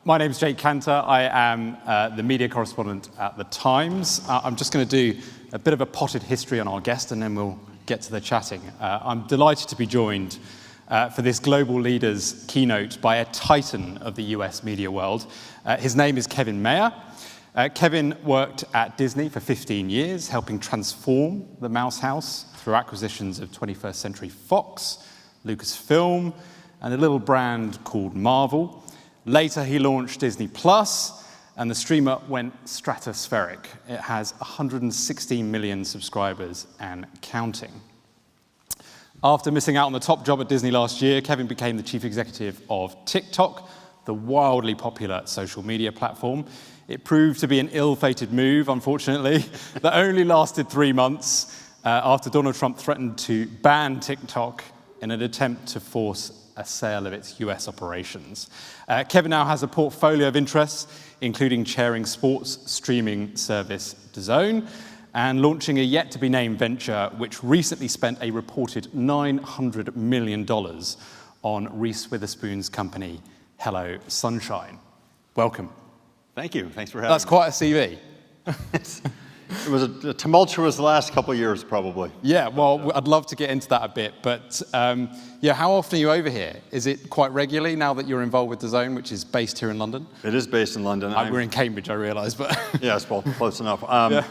My name's Jake Cantor. I am the media correspondent at The Times. I'm just going to do a bit of a potted history on our guest, and then we'll get to the chatting. I'm delighted to be joined for this Global Leaders Keynote by a titan of the US media world. His name is Kevin Mayer. Kevin worked at Disney for 15 years, helping transform the Mouse House through acquisitions of 21st Century Fox, Lucasfilm, and a little brand called Marvel. Later, he launched Disney Plus, and the streamer went stratospheric. It has 116 million subscribers and counting. After missing out on the top job at Disney last year, Kevin became the chief executive of TikTok, the wildly popular social media platform. It proved to be an ill-fated move, unfortunately, that only lasted 3 months after Donald Trump threatened to ban TikTok in an attempt to force a sale of its US operations. Kevin now has a portfolio of interests, including chairing sports streaming service DAZN and launching a yet-to-be-named venture which recently spent a reported $900 million on Reese Witherspoon's company, Hello Sunshine. Welcome. Thank you. Thanks for having me. That's quite a CV. It was a tumultuous last couple of years, probably. Yeah, well, I'd love to get into that a bit, but yeah, how often are you over here? Is it quite regularly now that you're involved with DAZN, which is based here in London? It is based in London. We're in Cambridge, I realise, but... Yes, well, close enough. Yeah.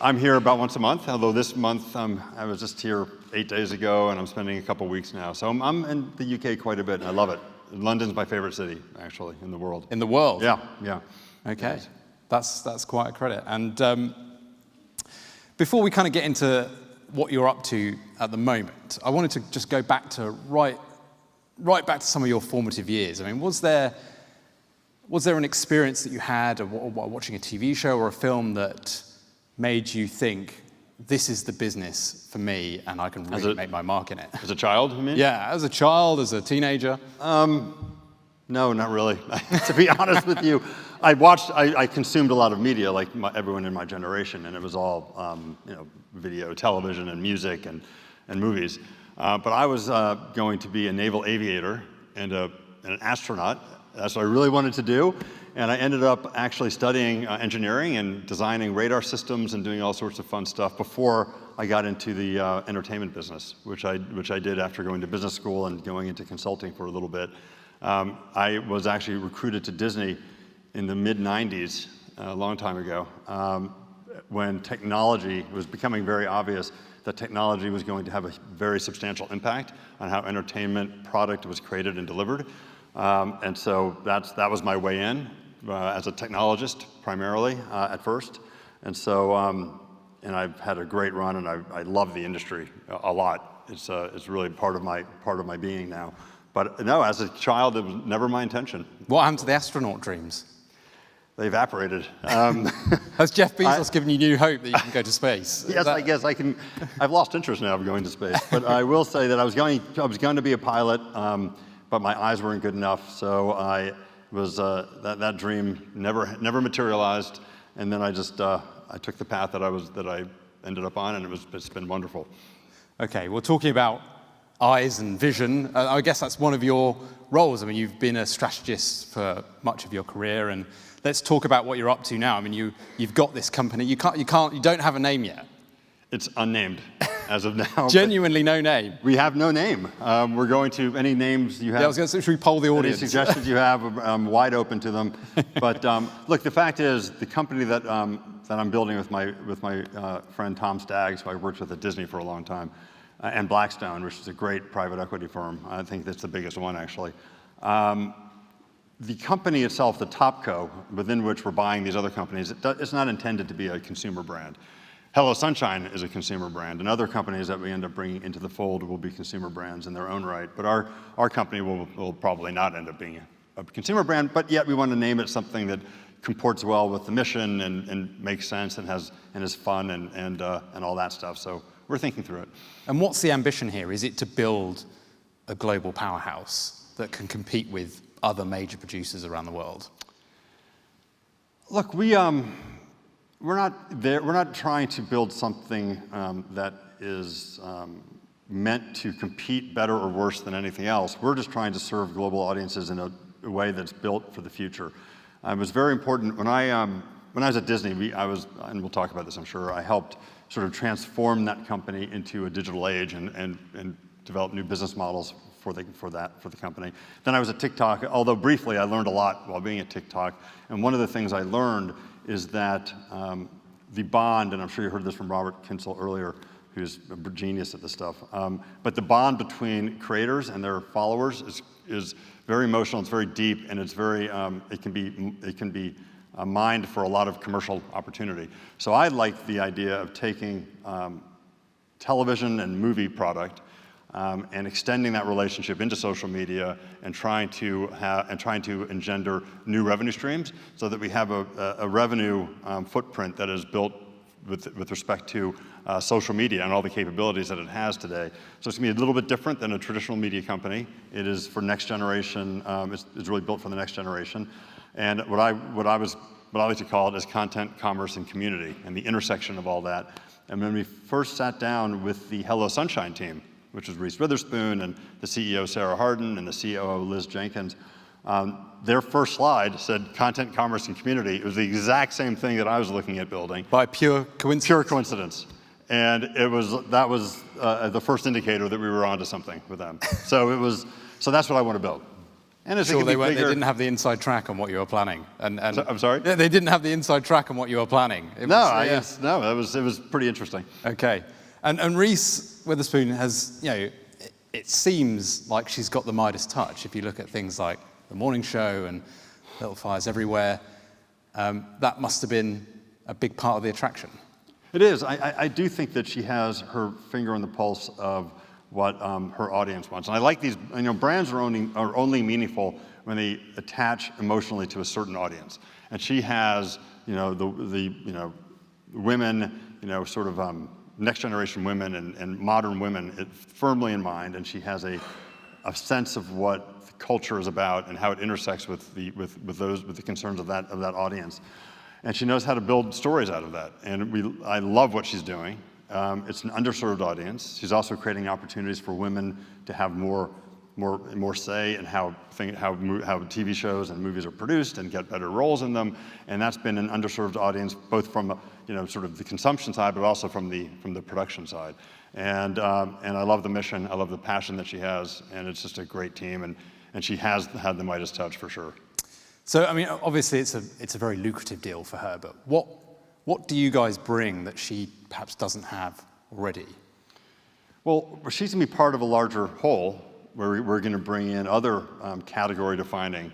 I'm here about once a month, although this month I was just here 8 days ago, and I'm spending a couple weeks now. So I'm in the UK quite a bit, and I love it. London's my favorite city, actually, in the world. In the world? Yeah. Okay, that's quite a credit. And before we kind of get into what you're up to at the moment, I wanted to just go back to right back to some of your formative years. I mean, was there an experience that you had of watching a TV show or a film that made you think, this is the business for me and I can really make my mark in it? As a child, you mean? Yeah, as a child, as a teenager. No, not really. To be honest with you, I consumed a lot of media, like everyone in my generation, and it was all, video, television, and music, and movies. But I was going to be a naval aviator and an astronaut. That's what I really wanted to do. And I ended up actually studying engineering and designing radar systems and doing all sorts of fun stuff before I got into the entertainment business, which I did after going to business school and going into consulting for a little bit. I was actually recruited to Disney in the mid-90s, a long time ago, when technology was becoming very obvious that technology was going to have a very substantial impact on how entertainment product was created and delivered. And so that was my way in, as a technologist primarily at first. And so, and I've had a great run, and I love the industry a lot. It's really part of my being now. But no, as a child, it was never my intention. What happened to the astronaut dreams? They evaporated. Has Jeff Bezos given you new hope that you can go to space? Yes, I guess I can. I've lost interest now of going to space. But I will say that I was going to be a pilot, but my eyes weren't good enough. So I was that dream never materialized. And then I took the path that I ended up on, and it's been wonderful. Okay, well, talking about eyes and vision, I guess that's one of your roles. I mean, you've been a strategist for much of your career, and let's talk about what you're up to now. I mean, you've got this company. You don't have a name yet. It's unnamed as of now. Genuinely no name. We have no name. We're going to any names you have. Yeah, I was going to say, should we poll the audience? Any suggestions you have, I'm wide open to them. But look, the fact is, the company that I'm building with my friend Tom Staggs, who I worked with at Disney for a long time, and Blackstone, which is a great private equity firm. I think that's the biggest one, actually. The company itself, the Topco, within which we're buying these other companies, it's not intended to be a consumer brand. Hello Sunshine is a consumer brand, and other companies that we end up bringing into the fold will be consumer brands in their own right. But our company will probably not end up being a consumer brand, but yet we want to name it something that comports well with the mission and makes sense and is fun and all that stuff. So we're thinking through it. And what's the ambition here? Is it to build a global powerhouse that can compete with other major producers around the world? Look, we're not there. We're not trying to build something that is meant to compete better or worse than anything else. We're just trying to serve global audiences in a way that's built for the future. It was very important when I was at Disney. And we'll talk about this, I'm sure. I helped sort of transform that company into a digital age and develop new business models for the company. Then I was at TikTok, although briefly I learned a lot while being at TikTok. And one of the things I learned is that the bond, and I'm sure you heard this from Robert Kinsel earlier, who's a genius at this stuff, but the bond between creators and their followers is very emotional, it's very deep, and it's very, it can be mined for a lot of commercial opportunity. So I like the idea of taking television and movie product and extending that relationship into social media and trying to engender new revenue streams so that we have a revenue footprint that is built with respect to social media and all the capabilities that it has today. So it's going to be a little bit different than a traditional media company. It is for next generation. It's really built for the next generation. And what I like to call it is content, commerce, and community, and the intersection of all that. And when we first sat down with the Hello Sunshine team, which was Reese Witherspoon and the CEO Sarah Hardin and the COO Liz Jenkins, their first slide said content, commerce, and community. It was the exact same thing that I was looking at building. By pure coincidence? Pure coincidence. And that was the first indicator that we were onto something with them. So that's what I want to build. And it's sure, they didn't have the inside track on what you were planning. I'm sorry? Yeah, they didn't have the inside track on what you were planning. It was pretty interesting. Okay. And Reese Witherspoon has, it seems like she's got the Midas touch. If you look at things like The Morning Show and Little Fires Everywhere, that must have been a big part of the attraction. It is. I do think that she has her finger on the pulse of what her audience wants. And I like these, brands are only meaningful when they attach emotionally to a certain audience. And she has, the women, sort of next generation women and modern women firmly in mind. And she has a sense of what the culture is about and how it intersects with the concerns of that audience. And she knows how to build stories out of that. And I love what she's doing. It's an underserved audience. She's also creating opportunities for women to have more say in how TV shows and movies are produced and get better roles in them. And that's been an underserved audience, both from sort of the consumption side, but also from the production side. And I love the mission. I love the passion that she has, and it's just a great team. And she has had the Midas touch for sure. So obviously it's a very lucrative deal for her. But what do you guys bring that she perhaps doesn't have already? Well, she's going to be part of a larger whole where we're going to bring in other category-defining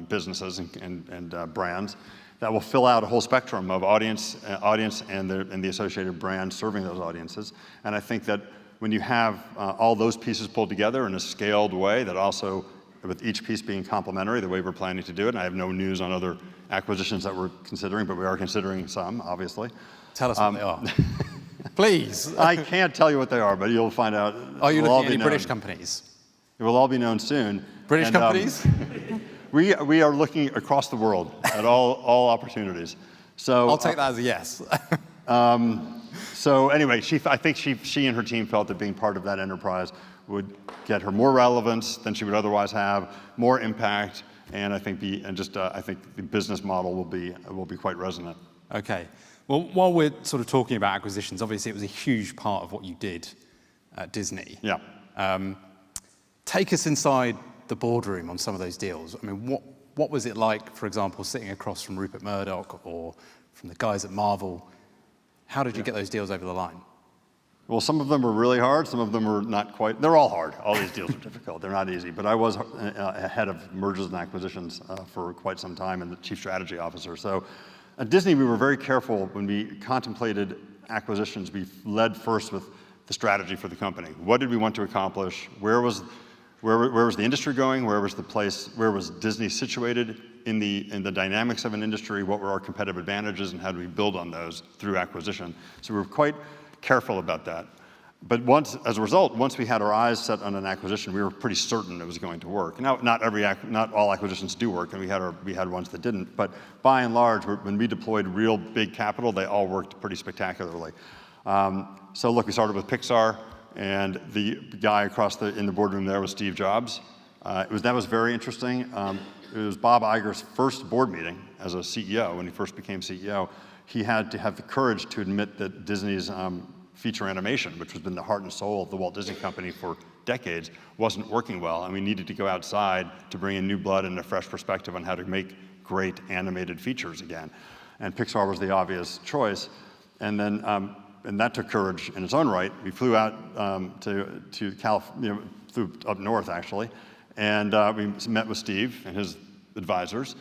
businesses and brands that will fill out a whole spectrum of audience and the associated brands serving those audiences. And I think that when you have all those pieces pulled together in a scaled way, that also, with each piece being complementary, the way we're planning to do it, and I have no news on other acquisitions that we're considering, but we are considering some, obviously. Tell us what they are. Please. I can't tell you what they are, but you'll find out. Are you looking at any British companies? It will all be known soon. British companies? We are looking across the world at all opportunities. So I'll take that as a yes. So anyway, I think she and her team felt that being part of that enterprise would get her more relevance than she would otherwise have, more impact, and I think the business model will be quite resonant. Okay. Well, while we're sort of talking about acquisitions, obviously it was a huge part of what you did at Disney. Yeah. Take us inside the boardroom on some of those deals. What was it like, for example, sitting across from Rupert Murdoch or from the guys at Marvel? How did you get those deals over the line? Well, some of them were really hard. Some of them were not quite. They're all hard. All these deals are difficult. They're not easy. But I was head of mergers and acquisitions for quite some time and the chief strategy officer. So at Disney, we were very careful when we contemplated acquisitions. We led first with the strategy for the company. What did we want to accomplish? Where was the industry going? Where was Disney situated in the dynamics of an industry? What were our competitive advantages, and how do we build on those through acquisition? So we were quite careful about that. But as a result, once we had our eyes set on an acquisition, we were pretty certain it was going to work. Now, not all acquisitions do work, and we had ones that didn't. But by and large, when we deployed real big capital, they all worked pretty spectacularly. So look, we started with Pixar, and the guy in the boardroom there was Steve Jobs. That was very interesting. It was Bob Iger's first board meeting as a CEO. When he first became CEO, he had to have the courage to admit that Disney's feature animation, which has been the heart and soul of the Walt Disney Company for decades, wasn't working well, and we needed to go outside to bring in new blood and a fresh perspective on how to make great animated features again. And Pixar was the obvious choice. And then, and that took courage in its own right. We flew out to California, flew up north actually, and we met with Steve and his advisors.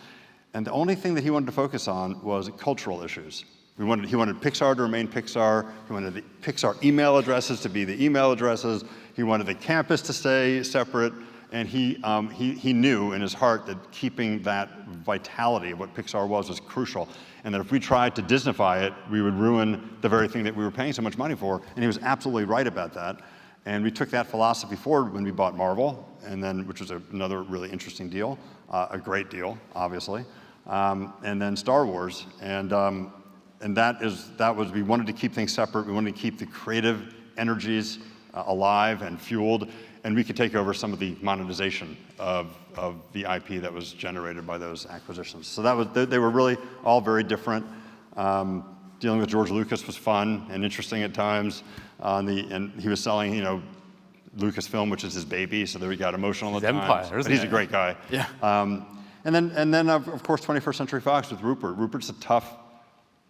And the only thing that he wanted to focus on was cultural issues. He wanted Pixar to remain Pixar. He wanted the Pixar email addresses to be the email addresses. He wanted the campus to stay separate. And he knew in his heart that keeping that vitality of what Pixar was crucial. And that if we tried to Disneyfy it, we would ruin the very thing that we were paying so much money for. And he was absolutely right about that. And we took that philosophy forward when we bought Marvel, and then, which was another really interesting deal, a great deal, obviously. And then Star Wars. And that was, we wanted to keep things separate. We wanted to keep the creative energies alive and fueled, and we could take over some of the monetization of the IP that was generated by those acquisitions. So that was, they were really all very different. Dealing with George Lucas was fun and interesting at times. And he was selling, Lucasfilm, which is his baby, so there we got emotional at times. Empire, but he's a great guy. Yeah. And then of course 21st Century Fox with Rupert. Rupert's a tough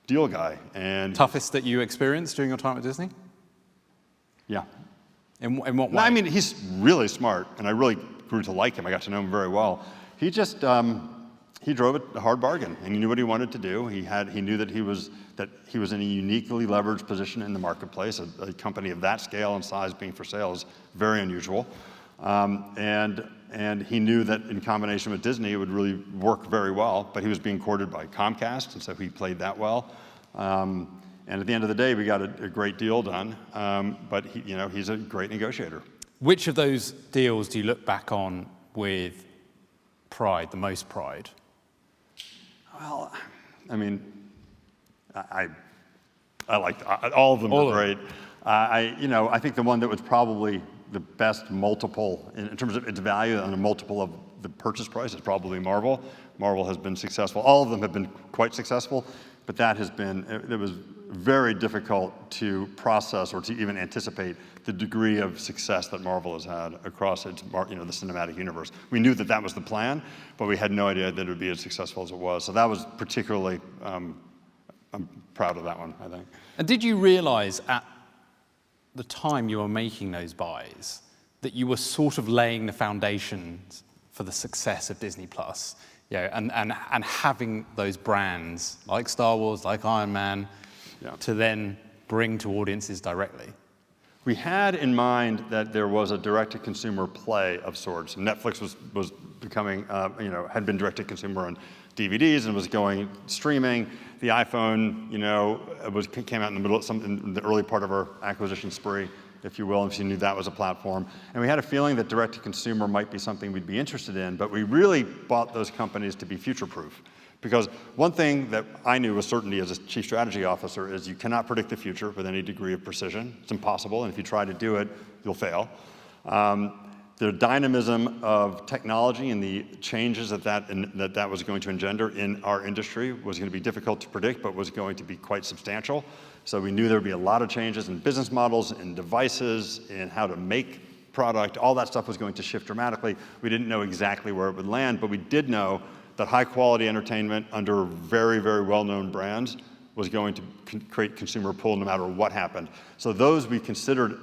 deal guy. And toughest that you experienced during your time at Disney? Yeah. In what way? No, I mean, he's really smart, and I really grew to like him. I got to know him very well. He just, he drove a hard bargain, and he knew what he wanted to do. He knew that he was in a uniquely leveraged position in the marketplace. A company of that scale and size being for sale is very unusual. And he knew that in combination with Disney, it would really work very well, but he was being courted by Comcast, and so he played that well. And at the end of the day, we got a great deal done, but he's a great negotiator. Which of those deals do you look back on with pride, the most pride? Well, I mean, I liked all of them were great. I think the one that was probably the best multiple in terms of its value and a multiple of the purchase price is probably Marvel. Marvel has been successful. All of them have been quite successful, but that has been, it was very difficult to process or to even anticipate the degree of success that Marvel has had across its, the cinematic universe. We knew that that was the plan, but we had no idea that it would be as successful as it was. So that was particularly, I'm proud of that one, I think. And did you realize at the time you were making those buys that you were sort of laying the foundations for the success of Disney Plus, and having those brands like Star Wars, like Iron Man, to then bring to audiences directly? We had in mind that there was a direct-to-consumer play of sorts. Netflix was becoming, had been direct-to-consumer on DVDs and was going streaming. The iPhone, came out in the middle of in the early part of our acquisition spree, if you will, and you knew that was a platform. And we had a feeling that direct-to-consumer might be something we'd be interested in, but we really bought those companies to be future-proof. Because one thing that I knew with certainty as a chief strategy officer is you cannot predict the future with any degree of precision. It's impossible, and if you try to do it, you'll fail. The dynamism of technology and the changes that was going to engender in our industry was going to be difficult to predict, but was going to be quite substantial. So we knew there would be a lot of changes in business models, in devices, in how to make product. All that stuff was going to shift dramatically. We didn't know exactly where it would land, but we did know that high-quality entertainment under very, very well-known brands was going to create consumer pull no matter what happened. So those we considered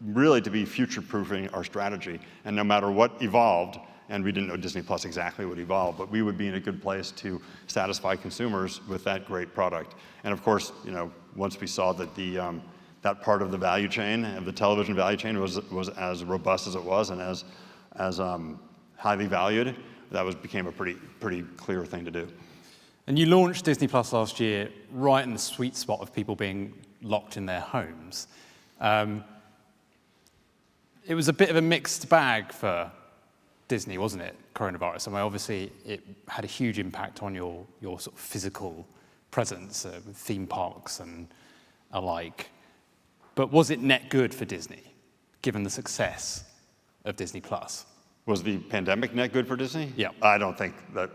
really to be future-proofing our strategy. And no matter what evolved, and we didn't know Disney Plus exactly would evolve, but we would be in a good place to satisfy consumers with that great product. And of course, once we saw that that part of the value chain, of the television value chain, was as robust as it was and as highly valued, that became a pretty clear thing to do. And you launched Disney Plus last year right in the sweet spot of people being locked in their homes. It was a bit of a mixed bag for Disney, wasn't it, coronavirus? I mean, obviously, it had a huge impact on your sort of physical presence with theme parks and alike. But was it net good for Disney, given the success of Disney Plus? Was the pandemic net good for Disney? Yeah. I don't think that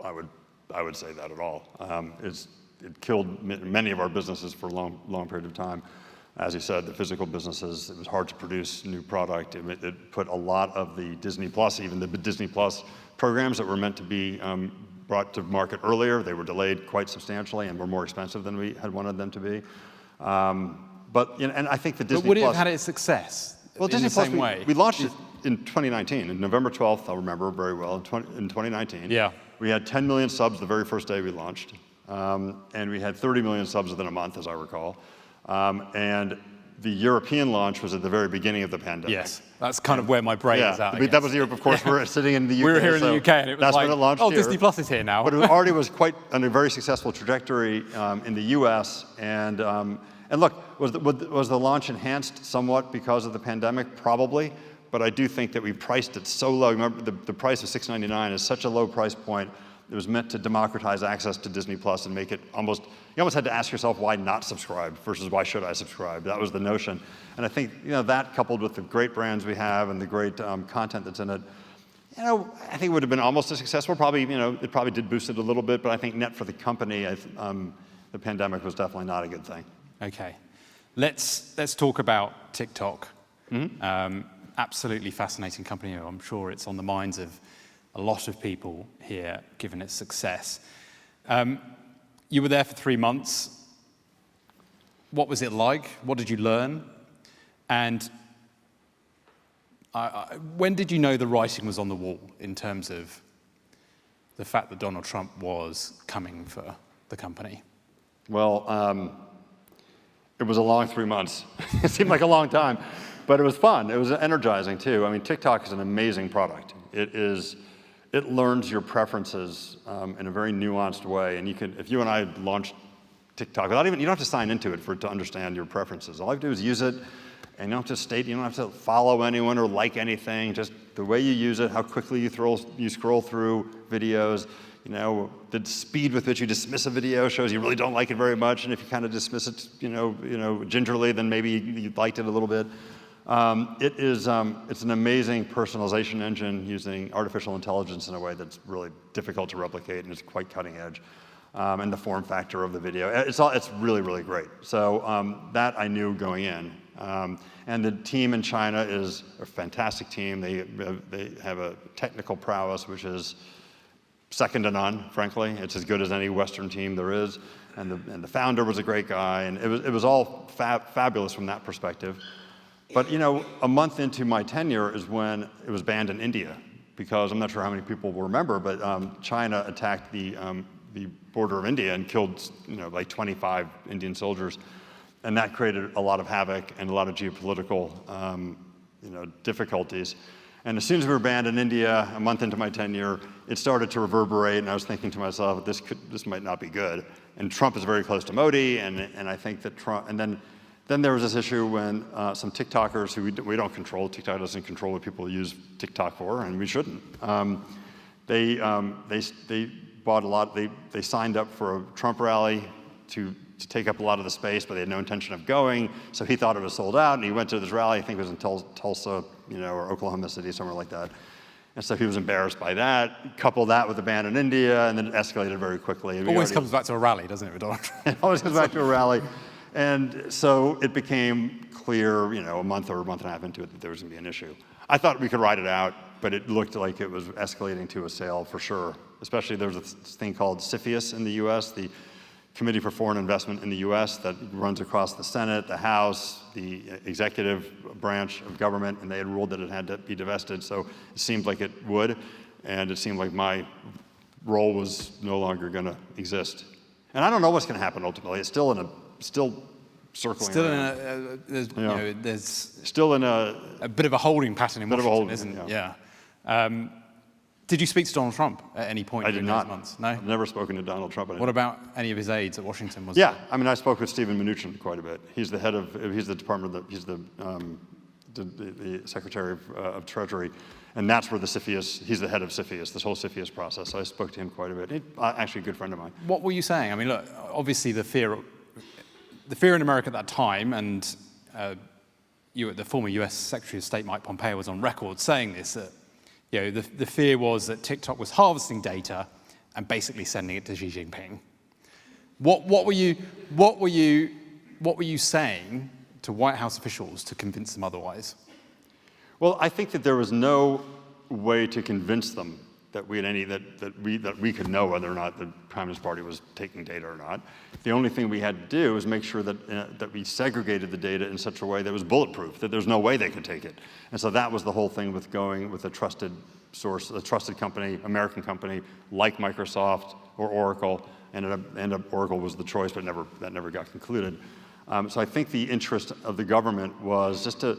I would say that at all. It killed many of our businesses for a long period of time. As you said, the physical businesses, it was hard to produce new product. It put a lot of the Disney Plus, even the Disney Plus programs that were meant to be brought to market earlier, they were delayed quite substantially and were more expensive than we had wanted them to be. But and I think the Disney Plus. But would it have had its success? Well, in Disney the Plus, same way? we launched it in 2019, in November 12th, I'll remember very well, in 2019. Yeah. We had 10 million subs the very first day we launched, and we had 30 million subs within a month, as I recall. And the European launch was at the very beginning of the pandemic. Yes, that's kind of where my brain is at. That was Europe, of course. We're sitting in the UK. We were here in the UK, and it was that's like, when it launched oh, here. Disney Plus is here now. But it already was quite on a very successful trajectory in the US. And look, was the launch enhanced somewhat because of the pandemic? Probably. But I do think that we priced it so low. Remember, the price of $6.99 is such a low price point. It was meant to democratize access to Disney Plus and make it you almost had to ask yourself, why not subscribe versus why should I subscribe? That was the notion. And I think, that coupled with the great brands we have and the great content that's in it, I think it would have been almost as successful. Probably, it probably did boost it a little bit, but I think net for the company, the pandemic was definitely not a good thing. Okay. Let's talk about TikTok. Mm-hmm. Absolutely fascinating company. I'm sure it's on the minds of a lot of people here, given its success. You were there for 3 months. What was it like? What did you learn? And when did you know the writing was on the wall in terms of the fact that Donald Trump was coming for the company? Well, it was a long 3 months. It seemed like a long time, but it was fun. It was energizing too. I mean, TikTok is an amazing product. It learns your preferences in a very nuanced way. And if you and I launched TikTok, you don't have to sign into it to understand your preferences. All you have to do is use it, and you don't have to follow anyone or like anything. Just the way you use it, how quickly you scroll through videos. The speed with which you dismiss a video shows you really don't like it very much. And if you kind of dismiss it, gingerly, then maybe you liked it a little bit. It's an amazing personalization engine using artificial intelligence in a way that's really difficult to replicate, and it's quite cutting edge. And the form factor of the video, it's really, really great. So that I knew going in. And the team in China is a fantastic team. They have a technical prowess which is second to none, frankly. It's as good as any Western team there is. And the founder was a great guy, and it was all fabulous from that perspective. But a month into my tenure is when it was banned in India, because I'm not sure how many people will remember, but China attacked the border of India and killed like 25 Indian soldiers, and that created a lot of havoc and a lot of geopolitical difficulties. And as soon as we were banned in India, a month into my tenure, it started to reverberate, and I was thinking to myself, this might not be good. And Trump is very close to Modi, and I think that Trump, and then there was this issue when some TikTokers who we don't control, TikTok doesn't control what people use TikTok for, and we shouldn't. They bought a lot. They signed up for a Trump rally to take up a lot of the space, but they had no intention of going. So he thought it was sold out, and he went to this rally. I think it was in Tulsa, or Oklahoma City, somewhere like that. And so he was embarrassed by that. Couple that with the ban in India, and then it escalated very quickly. It always comes back to a rally, doesn't it, with Donald Trump? It always comes back to a rally. And so it became clear, a month or a month and a half into it, that there was going to be an issue. I thought we could ride it out, but it looked like it was escalating to a sale for sure. Especially there's a thing called CFIUS in the U.S., the Committee for Foreign Investment in the U.S., that runs across the Senate, the House, the executive branch of government, and they had ruled that it had to be divested. So it seemed like it would, and it seemed like my role was no longer going to exist. And I don't know what's going to happen ultimately. It's still circling. Still around. there's still in a bit of a holding pattern in Washington, isn't it? Yeah. Did you speak to Donald Trump at any point I did during not. those months? No? I've never spoken to Donald Trump. What about any of his aides at Washington? Yeah, I mean, I spoke with Stephen Mnuchin quite a bit. He's the the Secretary of Treasury, and that's where he's the head of CFIUS, this whole CFIUS process. So I spoke to him quite a bit. He's actually a good friend of mine. What were you saying? I mean, look, obviously the fear in America at that time, and the former US Secretary of State Mike Pompeo was on record saying this, that the fear was that TikTok was harvesting data and basically sending it to Xi Jinping. What were you saying to White House officials to convince them otherwise? Well, I think that there was no way to convince them that we could know whether or not the Communist Party was taking data or not. The only thing we had to do was make sure that we segregated the data in such a way that was bulletproof, that there's no way they could take it. And so that was the whole thing with going with a trusted source, a trusted company, American company like Microsoft or Oracle. And Oracle was the choice, but that never got concluded. So I think the interest of the government was just to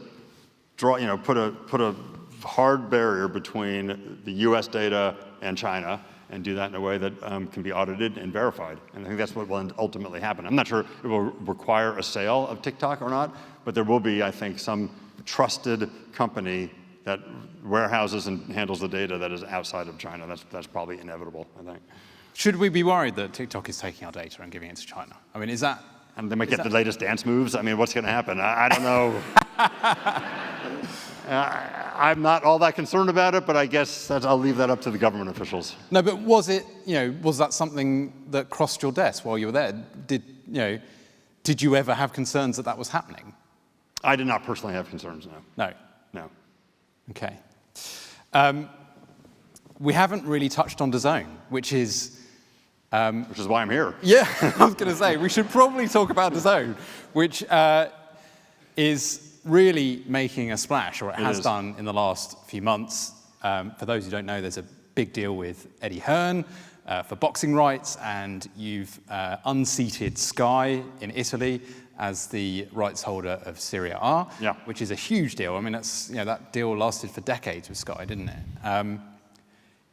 put a hard barrier between the U.S. data and China, and do that in a way that can be audited and verified. And I think that's what will ultimately happen. I'm not sure it will require a sale of TikTok or not, but there will be, I think, some trusted company that warehouses and handles the data that is outside of China. That's probably inevitable, I think. Should we be worried that TikTok is taking our data and giving it to China? I mean, is that... And they might get the latest dance moves. I mean, what's going to happen? I don't know. I'm not all that concerned about it, but I guess I'll leave that up to the government officials. No, but was that something that crossed your desk while you were there? Did you ever have concerns that was happening? I did not personally have concerns, no. No? Okay. We haven't really touched on DAZN, which is why I'm here. Yeah, I was going to say, we should probably talk about DAZN, which is really making a splash, or it has done in the last few months. For those who don't know, there's a big deal with Eddie Hearn for boxing rights, and you've unseated Sky in Italy as the rights holder of Serie A, which is a huge deal. I mean, that deal lasted for decades with Sky, didn't it?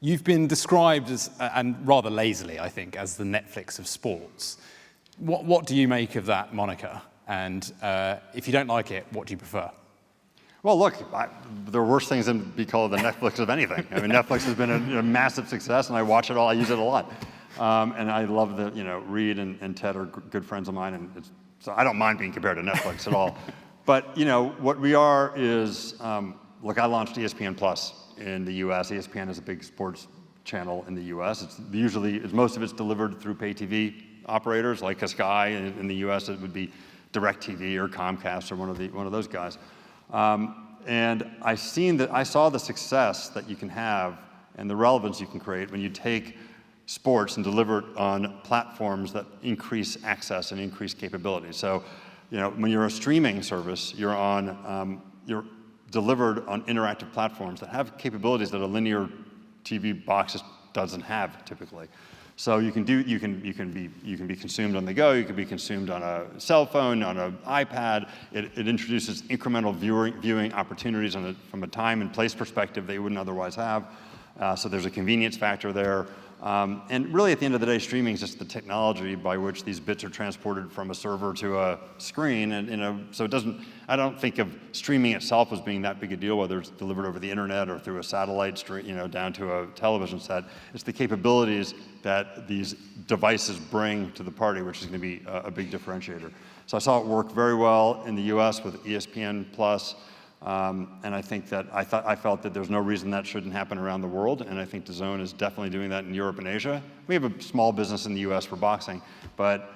You've been described as, and rather lazily, I think, as the Netflix of sports. What do you make of that moniker? And if you don't like it, what do you prefer? Well, look, there are worse things than be called the Netflix of anything. I mean, Netflix has been a massive success, and I watch it all. I use it a lot, and I love that. Reed and Ted are good friends of mine, and so I don't mind being compared to Netflix at all. But what we are is, look, I launched ESPN Plus in the U.S. ESPN is a big sports channel in the U.S. Most of it's delivered through pay TV operators like a Sky. In the U.S., it would be DirecTV or Comcast or one of those guys. And I saw the success that you can have and the relevance you can create when you take sports and deliver it on platforms that increase access and increase capability. So, when you're a streaming service, you're delivered on interactive platforms that have capabilities that a linear TV box just doesn't have typically. So you can be consumed on the go. You can be consumed on a cell phone, on an iPad. It introduces incremental viewing opportunities from a time and place perspective that you wouldn't otherwise have. So there's a convenience factor there. And really, at the end of the day, streaming is just the technology by which these bits are transported from a server to a screen. And so I don't think of streaming itself as being that big a deal, whether it's delivered over the internet or through a satellite stream, down to a television set. It's the capabilities that these devices bring to the party, which is going to be a big differentiator. So I saw it work very well in the U.S. with ESPN Plus. And I think that I felt that there's no reason that shouldn't happen around the world, and I think DAZN is definitely doing that in Europe and Asia. We have a small business in the U.S. for boxing, but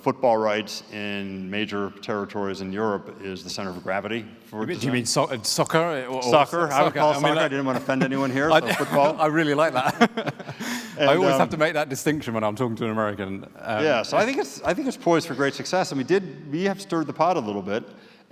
football rights in major territories in Europe is the center of gravity for DAZN. Do you mean soccer? Soccer. I would call soccer. I didn't want to offend anyone here, so football. I really like that. I always have to make that distinction when I'm talking to an American. So I think it's poised for great success, and we have stirred the pot a little bit.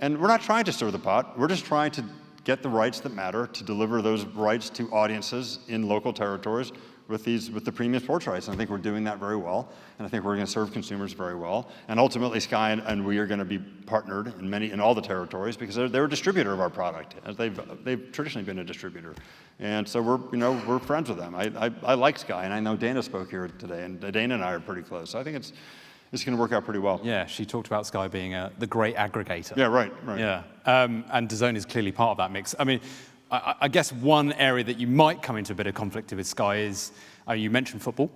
And we're not trying to stir the pot. We're just trying to get the rights that matter, to deliver those rights to audiences in local territories with the premium sports rights. And I think we're doing that very well. And I think we're going to serve consumers very well. And ultimately, Sky and we are going to be partnered in all the territories because they're a distributor of our product, as they've traditionally been a distributor. And so we're friends with them. I like Sky, and I know Dana spoke here today, and Dana and I are pretty close. So I think it's going to work out pretty well. Yeah, she talked about Sky being the great aggregator. Yeah, right. Yeah, and DAZN is clearly part of that mix. I mean, I guess one area that you might come into a bit of conflict with Sky is, you mentioned football.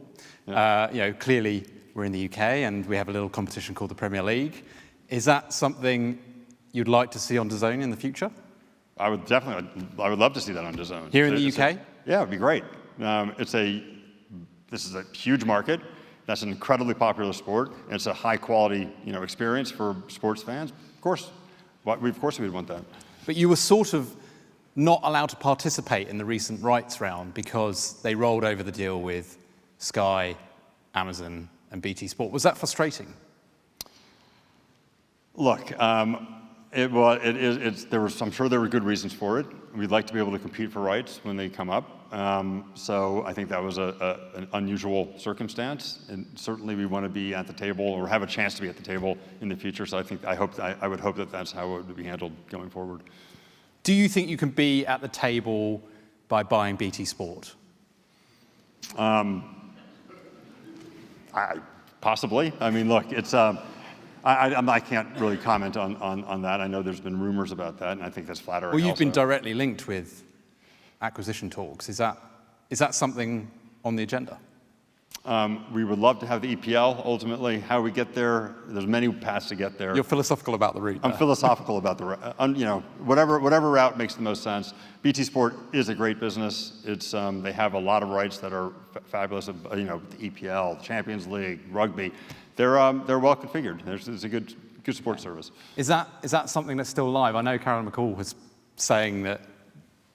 Yeah. Clearly we're in the UK and we have a little competition called the Premier League. Is that something you'd like to see on DAZN in the future? I would love to see that on DAZN. Here in the UK? Yeah, it'd be great. This is a huge market. That's an incredibly popular sport. And it's a high quality, experience for sports fans. Of course we'd want that. But you were sort of not allowed to participate in the recent rights round because they rolled over the deal with Sky, Amazon, and BT Sport. Was that frustrating? Look, I'm sure there were good reasons for it. We'd like to be able to compete for rights when they come up. So I think that was an unusual circumstance, and certainly we want to be at the table or have a chance to be at the table in the future. So I would hope that that's how it would be handled going forward. Do you think you can be at the table by buying BT Sport? Possibly. I mean, look, it's. I can't really comment on that. I know there's been rumors about that, and I think that's flattering. Well, you've been directly linked with acquisition talks. Is that something on the agenda? We would love to have the EPL ultimately. How we get there, there's many paths to get there. You're philosophical about the route. I'm philosophical about the route. Whatever route makes the most sense. BT Sport is a great business. It's they have a lot of rights that are fabulous. The EPL, Champions League, rugby. They're well configured. It's a good sports service. Is that something that's still live? I know Carolyn McCall was saying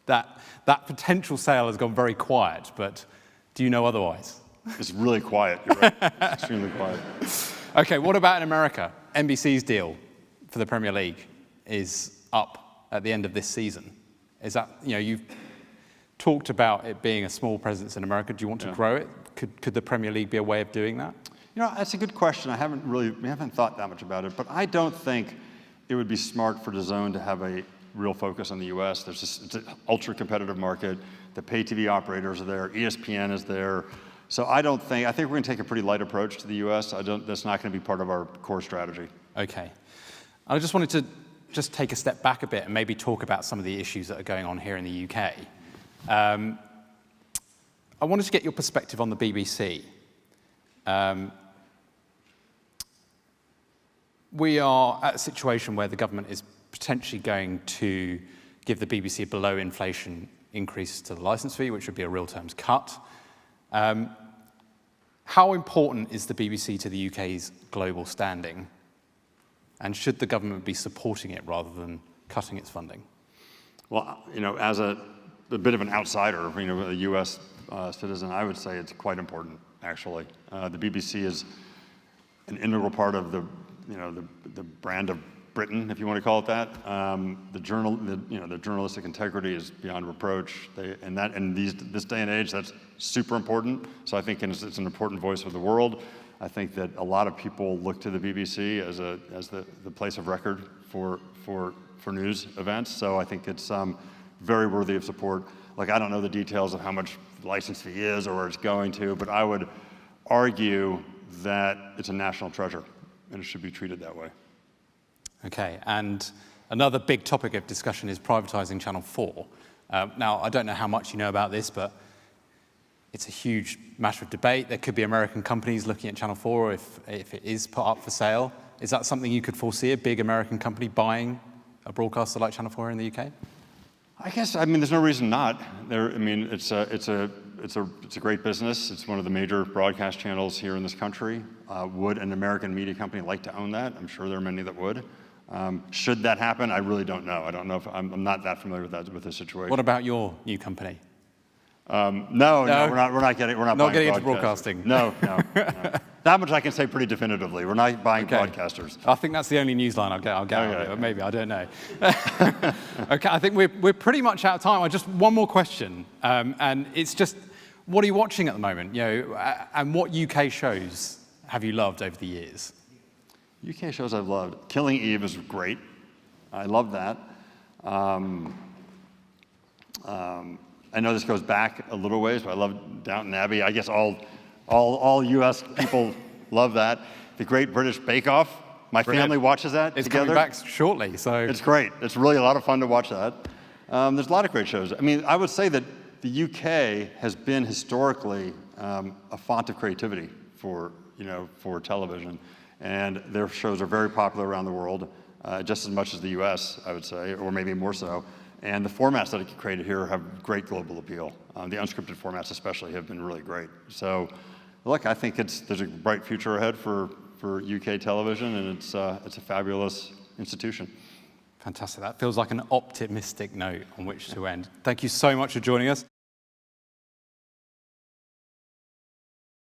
that potential sale has gone very quiet, but do you know otherwise? It's really quiet. You're right. It's extremely quiet. Okay, what about in America? NBC's deal for the Premier League is up at the end of this season. Is that, you've talked about it being a small presence in America. Do you want to grow it? Could the Premier League be a way of doing that? That's a good question. We haven't thought that much about it, but I don't think it would be smart for DAZN to have a real focus on the U.S. It's an ultra-competitive market. The pay TV operators are there. ESPN is there. So I think we're going to take a pretty light approach to the U.S. That's not going to be part of our core strategy. Okay. I just wanted to take a step back a bit and maybe talk about some of the issues that are going on here in the UK. I wanted to get your perspective on the BBC. We are at a situation where the government is potentially going to give the BBC a below inflation increase to the licence fee, which would be a real terms cut. How important is the BBC to the UK's global standing? And should the government be supporting it rather than cutting its funding? Well, as a bit of an outsider, a US citizen, I would say it's quite important, actually. The BBC is an integral part of the brand of Britain, if you want to call it that. The journalistic integrity is beyond reproach. In this day and age, that's super important. So I think it's an important voice of the world. I think that a lot of people look to the BBC as the place of record for news events. So I think it's very worthy of support. Like, I don't know the details of how much the license fee is or where it's going to, but I would argue that it's a national treasure and it should be treated that way. Okay, and another big topic of discussion is privatising Channel 4. Now, I don't know how much you know about this, but it's a huge matter of debate. There could be American companies looking at Channel 4 if it is put up for sale. Is that something you could foresee, a big American company buying a broadcaster like Channel 4 in the UK? There's no reason not. It's a great business. It's one of the major broadcast channels here in this country. Would an American media company like to own that? I'm sure there are many that would. Should that happen? I really don't know. I don't know if I'm not that familiar with the situation. What about your new company? No, we're not getting into broadcasting. No. That much I can say pretty definitively. We're not buying broadcasters. I think that's the only news line I'll get out of it, or maybe, I don't know. Okay, I think we're pretty much out of time. Just one more question, and it's just, what are you watching at the moment? And what UK shows have you loved over the years? UK shows I've loved. Killing Eve is great. I love that. I know this goes back a little ways, but I love Downton Abbey. I guess all U.S. people love that. The Great British Bake Off. My family watches that it's together. Coming back shortly, so it's great. It's really a lot of fun to watch that. There's a lot of great shows. I would say that the UK has been historically a font of creativity for television, and their shows are very popular around the world, just as much as the U.S. I would say, or maybe more so. And the formats that it created here have great global appeal. The unscripted formats especially have been really great. So look, I think there's a bright future ahead for UK television, and it's a fabulous institution. Fantastic. That feels like an optimistic note on which to end. Thank you so much for joining us.